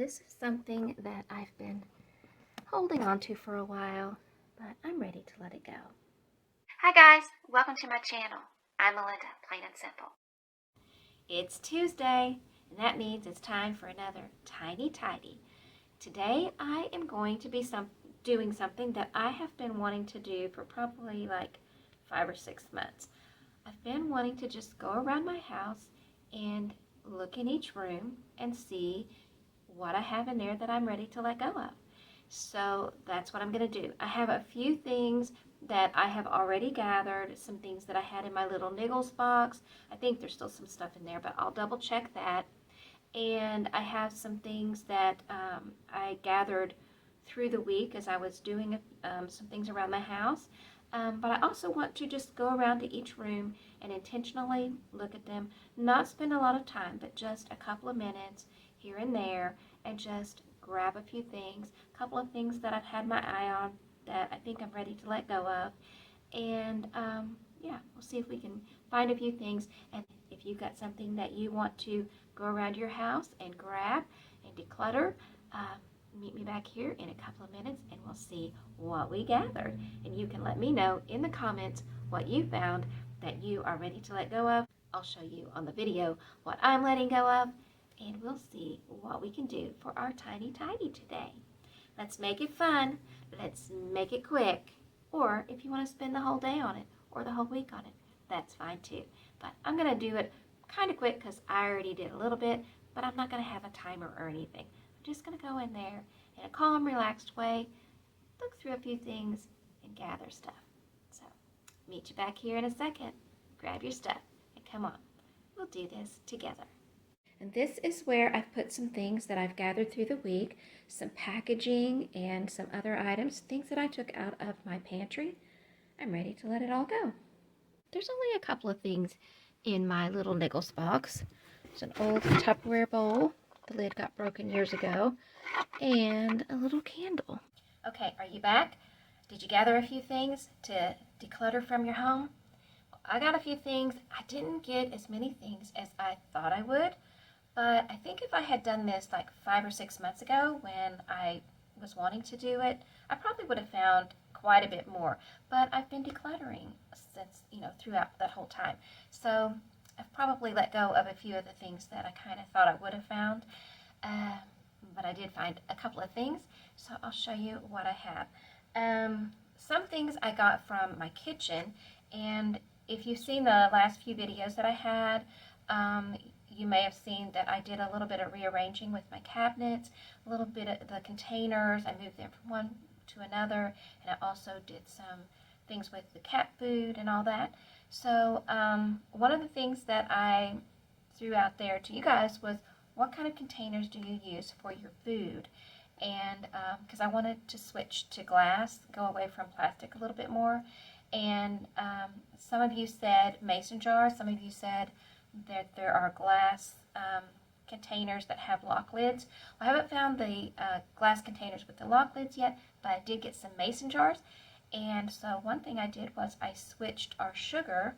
This is something that I've been holding on to for a while, but I'm ready to let it go. Hi guys, welcome to my channel. I'm Melinda, plain and simple. It's Tuesday, and that means it's time for another Tiny Tidy. Today I am going to be doing something that I have been wanting to do for probably like 5 or 6 months. I've been wanting to just go around my house and look in each room and see what I have in there that I'm ready to let go of. So that's what I'm going to do. I have a few things that I have already gathered, some things that I had in my little niggles box. I think there's still some stuff in there, but I'll double check that. And I have some things that I gathered through the week as I was doing some things around my house. But I also want to just go around to each room and intentionally look at them, not spend a lot of time, but just a couple of minutes here and there, and just grab a few things, a couple of things that I've had my eye on that I think I'm ready to let go of. And yeah, we'll see if we can find a few things. And if you've got something that you want to go around your house and grab and declutter, meet me back here in a couple of minutes and we'll see what we gathered. And you can let me know in the comments what you found that you are ready to let go of. I'll show you on the video what I'm letting go of, and we'll see what we can do for our Tiny Tidy today. Let's make it fun. Let's make it quick. Or if you want to spend the whole day on it or the whole week on it, that's fine too. But I'm going to do it kind of quick because I already did a little bit, but I'm not going to have a timer or anything. I'm just going to go in there in a calm, relaxed way, look through a few things, and gather stuff. So, meet you back here in a second. Grab your stuff, and come on. We'll do this together. And this is where I've put some things that I've gathered through the week, some packaging and some other items, things that I took out of my pantry. I'm ready to let it all go. There's only a couple of things in my little niggles box. It's an old Tupperware bowl. The lid got broken years ago. And a little candle. Okay, are you back? Did you gather a few things to declutter from your home? Well, I got a few things. I didn't get as many things as I thought I would. But I think if I had done this like 5 or 6 months ago when I was wanting to do it, I probably would have found quite a bit more. But I've been decluttering since, throughout that whole time. So I've probably let go of a few of the things that I kind of thought I would have found. But I did find a couple of things, so I'll show you what I have. Some things I got from my kitchen, and if you've seen the last few videos that I had, you may have seen that I did a little bit of rearranging with my cabinets, a little bit of the containers. I moved them from one to another, and I also did some things with the cat food and all that. So one of the things that I threw out there to you guys was, what kind of containers do you use for your food? And because I wanted to switch to glass, go away from plastic a little bit more. And some of you said mason jars. Some of you said that there are glass containers that have lock lids. Well, I haven't found the glass containers with the lock lids yet, but I did get some mason jars. And so one thing I did was I switched our sugar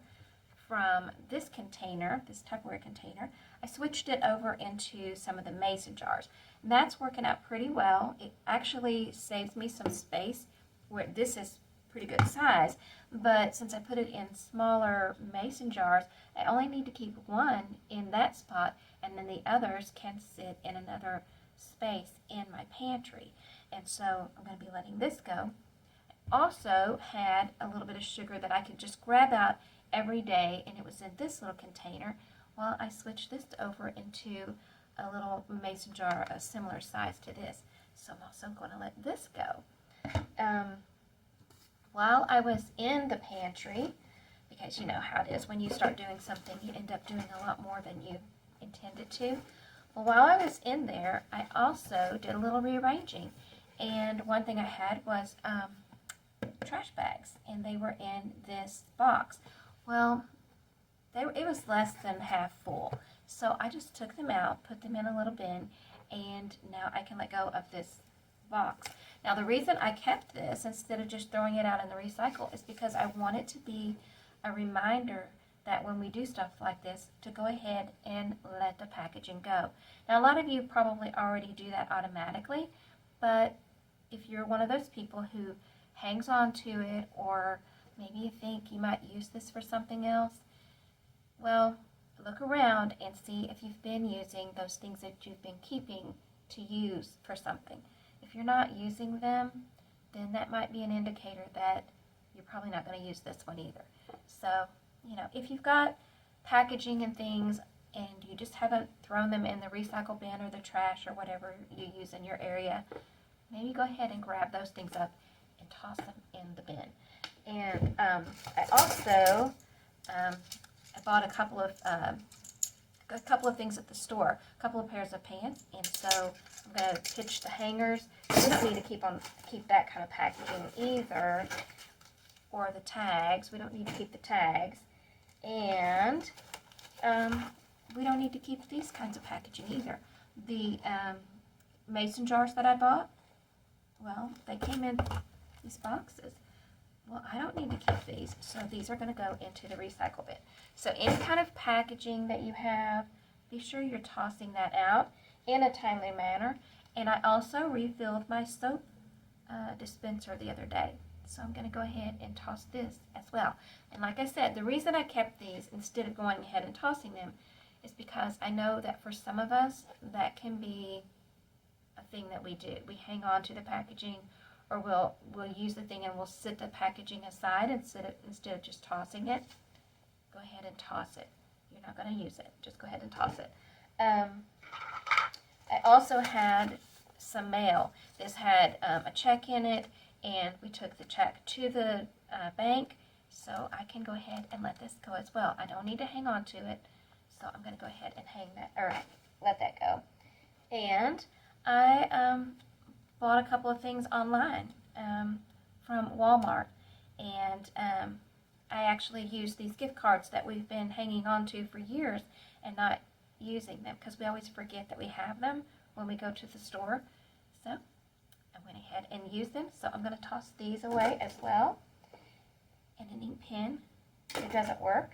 from this container, this Tupperware container, I switched it over into some of the mason jars. And that's working out pretty well. It actually saves me some space, where this is pretty good size, but since I put it in smaller mason jars, I only need to keep one in that spot, and then the others can sit in another space in my pantry. And so I'm going to be letting this go. I also had a little bit of sugar that I could just grab out every day, and it was in this little container. Well, I switched this over into a little mason jar, a similar size to this. So I'm also going to let this go. While I was in the pantry, because you know how it is, when you start doing something, you end up doing a lot more than you intended to. Well, while I was in there, I also did a little rearranging. And one thing I had was trash bags, and they were in this box. Well, it was less than half full. So I just took them out, put them in a little bin, and now I can let go of this box. Now the reason I kept this instead of just throwing it out in the recycle is because I want it to be a reminder that when we do stuff like this, to go ahead and let the packaging go. Now, a lot of you probably already do that automatically, but if you're one of those people who hangs on to it, or maybe you think you might use this for something else, well, look around and see if you've been using those things that you've been keeping to use for something. If you're not using them, then that might be an indicator that you're probably not going to use this one either. So, you know, if you've got packaging and things and you just haven't thrown them in the recycle bin or the trash or whatever you use in your area, maybe go ahead and grab those things up and toss them in the bin. And I also I bought a couple of things at the store, a couple of pairs of pants, and so I'm going to pitch the hangers. We don't need to keep that kind of packaging either, or the tags. We don't need to keep the tags, and we don't need to keep these kinds of packaging either. The mason jars that I bought, well, they came in these boxes. Well, I don't need to keep these, so these are going to go into the recycle bin. So any kind of packaging that you have, be sure you're tossing that out in a timely manner. And I also refilled my soap dispenser the other day, so I'm going to go ahead and toss this as well. And like I said, the reason I kept these instead of going ahead and tossing them is because I know that for some of us, that can be a thing that we do. We hang on to the packaging, or we'll use the thing and we'll set the packaging aside instead of just tossing it. Go ahead and toss it. You're not going to use it. Just go ahead and toss it. I also had some mail. This had a check in it, and we took the check to the bank, so I can go ahead and let this go as well. I don't need to hang on to it, so I'm going to go ahead and let that go. And I bought a couple of things online from Walmart, and I actually used these gift cards that we've been hanging on to for years and not using them, because we always forget that we have them when we go to the store. So I went ahead and used them, so I'm going to toss these away as well. And an ink pen, it doesn't work.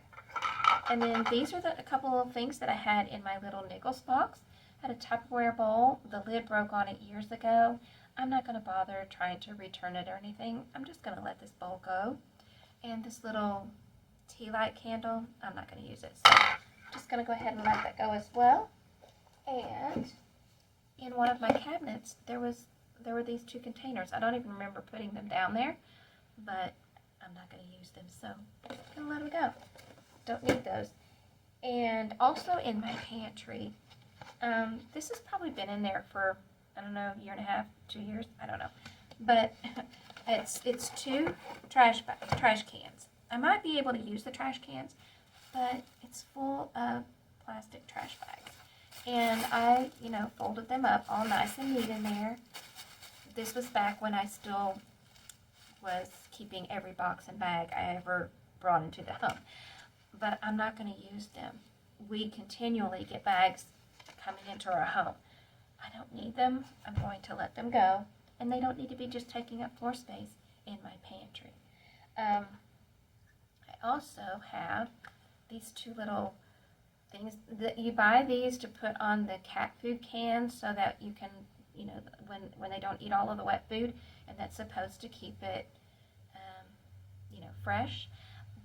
And then these are a couple of things that I had in my little Nichols box. I had a Tupperware bowl. The lid broke on it years ago. I'm not going to bother trying to return it or anything. I'm just going to let this bowl go. And this little tea light candle, I'm not going to use it. So I'm just going to go ahead and let that go as well. And in one of my cabinets, there were these two containers. I don't even remember putting them down there, but I'm not going to use them, so I'm going to let them go. Don't need those. And also in my pantry, this has probably been in there for, I don't know, a year and a half, 2 years, I don't know. But it's two trash cans. I might be able to use the trash cans, but it's full of plastic trash bags. And I, folded them up all nice and neat in there. This was back when I still was keeping every box and bag I ever brought into the home. But I'm not going to use them. We continually get bags coming into our home. I don't need them. I'm going to let them go. And they don't need to be just taking up floor space in my pantry. I also have these two little things that you buy these to put on the cat food cans so that you can, when they don't eat all of the wet food, and that's supposed to keep it, fresh.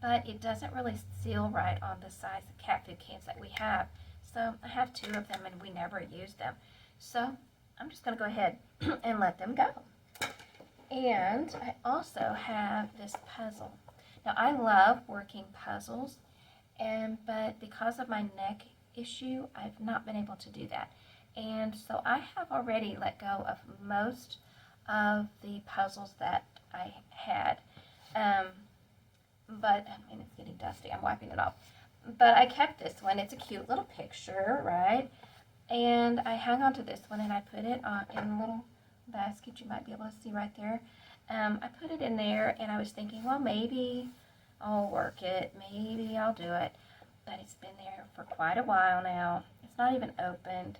But it doesn't really seal right on the size of cat food cans that we have. So I have two of them and we never use them. So I'm just going to go ahead and let them go. And I also have this puzzle. Now I love working puzzles, but because of my neck issue, I've not been able to do that. And so I have already let go of most of the puzzles that I had. But, it's getting dusty. I'm wiping it off. But I kept this one. It's a cute little picture, right? And I hung on to this one, and I put it in a little basket. You might be able to see right there. I put it in there, and I was thinking, well, maybe I'll work it. Maybe I'll do it. But it's been there for quite a while now. It's not even opened.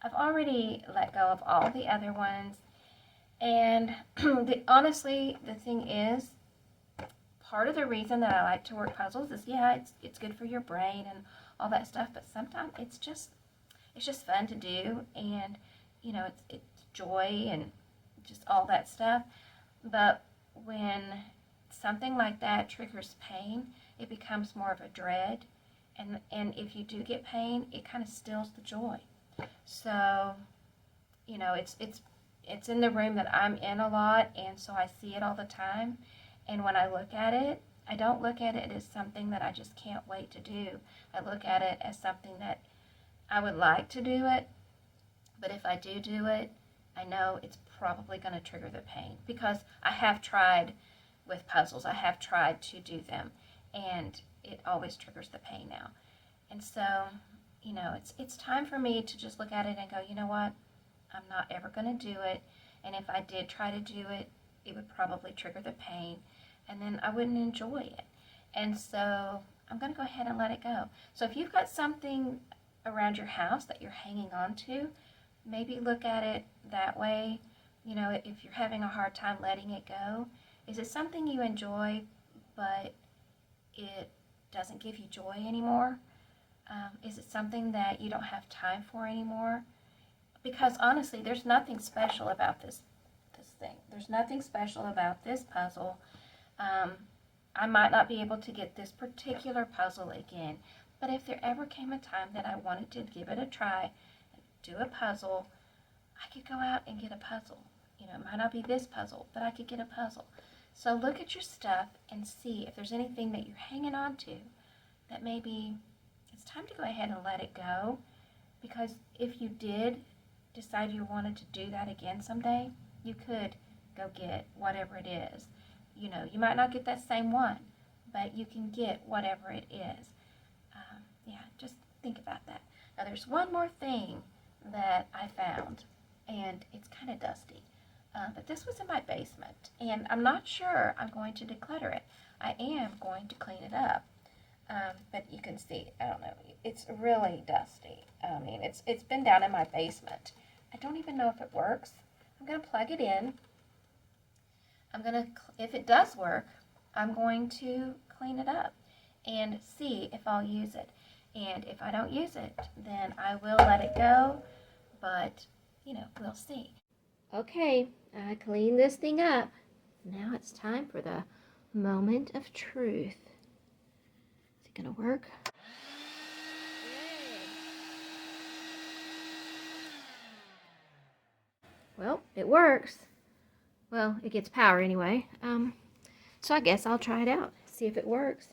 I've already let go of all the other ones. And honestly, the thing is, part of the reason that I like to work puzzles is, yeah, it's good for your brain and all that stuff, but sometimes it's just fun to do, and you know, it's joy and just all that stuff. But when something like that triggers pain, it becomes more of a dread, and if you do get pain, it kind of steals the joy. So, you know, it's in the room that I'm in a lot, and so I see it all the time. And when I look at it, I don't look at it as something that I just can't wait to do. I look at it as something that I would like to do it, but if I do it, I know it's probably going to trigger the pain, because I have tried with puzzles. I have tried to do them, and it always triggers the pain now. And so, you know, it's time for me to just look at it and go, you know what? I'm not ever going to do it, and if I did try to do it, it would probably trigger the pain, and then I wouldn't enjoy it. And so I'm going to go ahead and let it go. So if you've got something around your house that you're hanging on to, maybe look at it that way. You know, if you're having a hard time letting it go, is it something you enjoy, but it doesn't give you joy anymore? Is it something that you don't have time for anymore? Because honestly, there's nothing special about this thing. There's nothing special about this puzzle. I might not be able to get this particular puzzle again, but if there ever came a time that I wanted to give it a try, do a puzzle, I could go out and get a puzzle. You know, it might not be this puzzle, but I could get a puzzle. So look at your stuff and see if there's anything that you're hanging on to that maybe it's time to go ahead and let it go. Because if you did decide you wanted to do that again someday, you could go get whatever it is. You know, you might not get that same one, but you can get whatever it is. Yeah, just think about that. Now there's one more thing that I found, and it's kind of dusty. But this was in my basement, and I'm not sure I'm going to declutter it. I am going to clean it up. But you can see, I don't know, it's really dusty. I mean, it's been down in my basement. I don't even know if it works. I'm going to plug it in. If it does work, I'm going to clean it up and see if I'll use it. And if I don't use it, then I will let it go, but, you know, we'll see. Okay, I cleaned this thing up. Now it's time for the moment of truth. Is it gonna work? Well, it works. Well, it gets power anyway. So I guess I'll try it out, see if it works.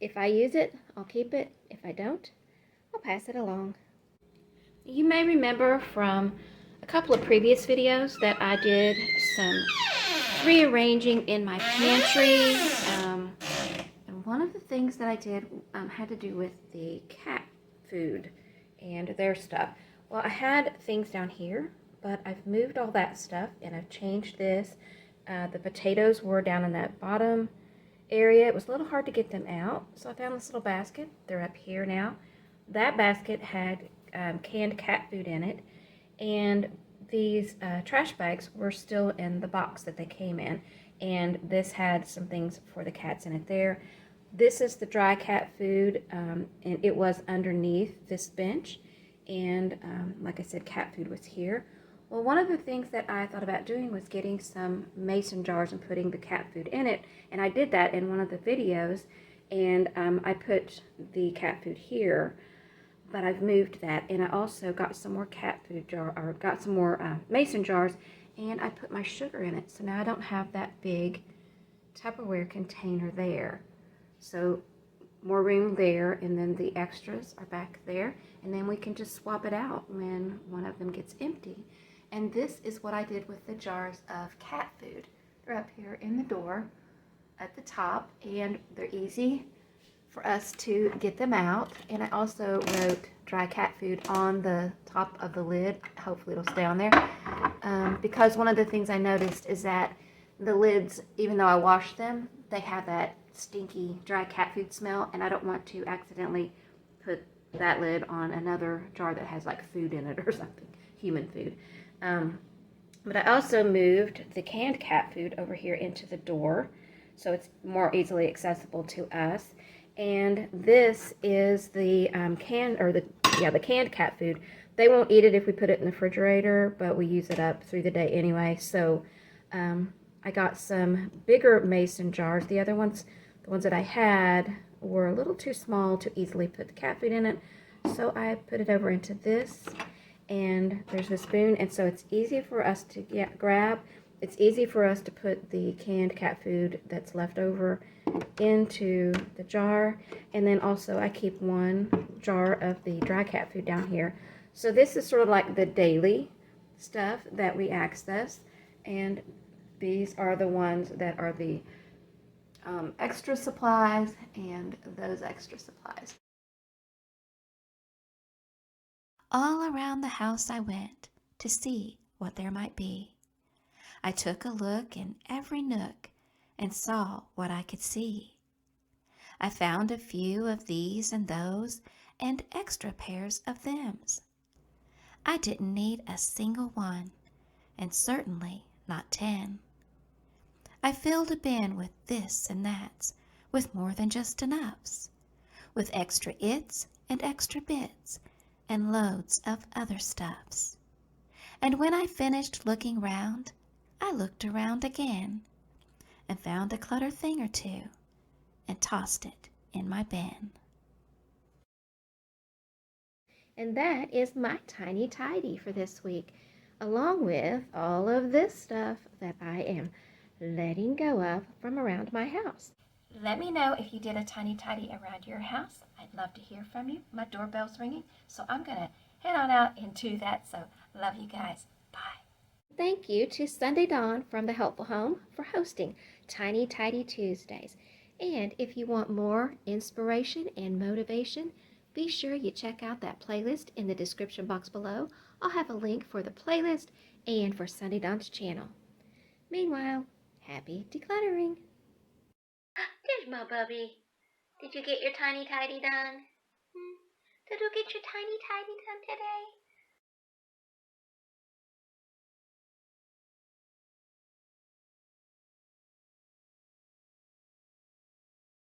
If I use it, I'll keep it. If I don't, I'll pass it along. You may remember from a couple of previous videos that I did some rearranging in my pantry. And one of the things that I did had to do with the cat food and their stuff. Well, I had things down here, but I've moved all that stuff and I've changed this. The potatoes were down in that bottom area. It was a little hard to get them out, so I found this little basket. They're up here now. That basket had canned cat food in it, and these trash bags were still in the box that they came in, and this had some things for the cats in it there. This is the dry cat food, and it was underneath this bench, and like I said, cat food was here. Well, one of the things that I thought about doing was getting some mason jars and putting the cat food in it, and I did that in one of the videos, and I put the cat food here, but I've moved that, and I also got some more cat food got some more mason jars, and I put my sugar in it, so now I don't have that big Tupperware container there. So more room there, and then the extras are back there, and then we can just swap it out when one of them gets empty. And this is what I did with the jars of cat food. They're up here in the door at the top, and they're easy for us to get them out. And I also wrote dry cat food on the top of the lid. Hopefully it'll stay on there. Because one of the things I noticed is that the lids, even though I washed them, they have that stinky dry cat food smell, and I don't want to accidentally put that lid on another jar that has like food in it or something, human food. But I also moved the canned cat food over here into the door so it's more easily accessible to us. And this is the the canned cat food. They won't eat it if we put it in the refrigerator, but we use it up through the day anyway. So I got some bigger mason jars. The ones that I had were a little too small to easily put the cat food in it. So I put it over into this, and there's a spoon, and so it's easy for us to grab. It's easy for us to put the canned cat food that's left over into the jar. And then also I keep one jar of the dry cat food down here. So this is sort of like the daily stuff that we access, and these are the ones that are the extra supplies and those extra supplies. All around the house I went to see what there might be. I took a look in every nook and saw what I could see. I found a few of these and those and extra pairs of thems. I didn't need a single one, and certainly not 10. I filled a bin with this and that's, with more than just enoughs, with extra its and extra bits, and loads of other stuffs. And when I finished looking round, I looked around again and found a clutter thing or two and tossed it in my bin. And that is my tiny tidy for this week, along with all of this stuff that I am letting go of from around my house. Let me know if you did a tiny tidy around your house. I'd love to hear from you. My doorbell's ringing, so I'm going to head on out and do that. So love you guys. Bye. Thank you to Sunday Dawn from the Helpful Home for hosting Tiny Tidy Tuesdays. And if you want more inspiration and motivation, be sure you check out that playlist in the description box below. I'll have a link for the playlist and for Sunday Dawn's channel. Meanwhile, happy decluttering. There's my bubby. Did you get your tiny tidy done? Did you get your tiny tidy done today?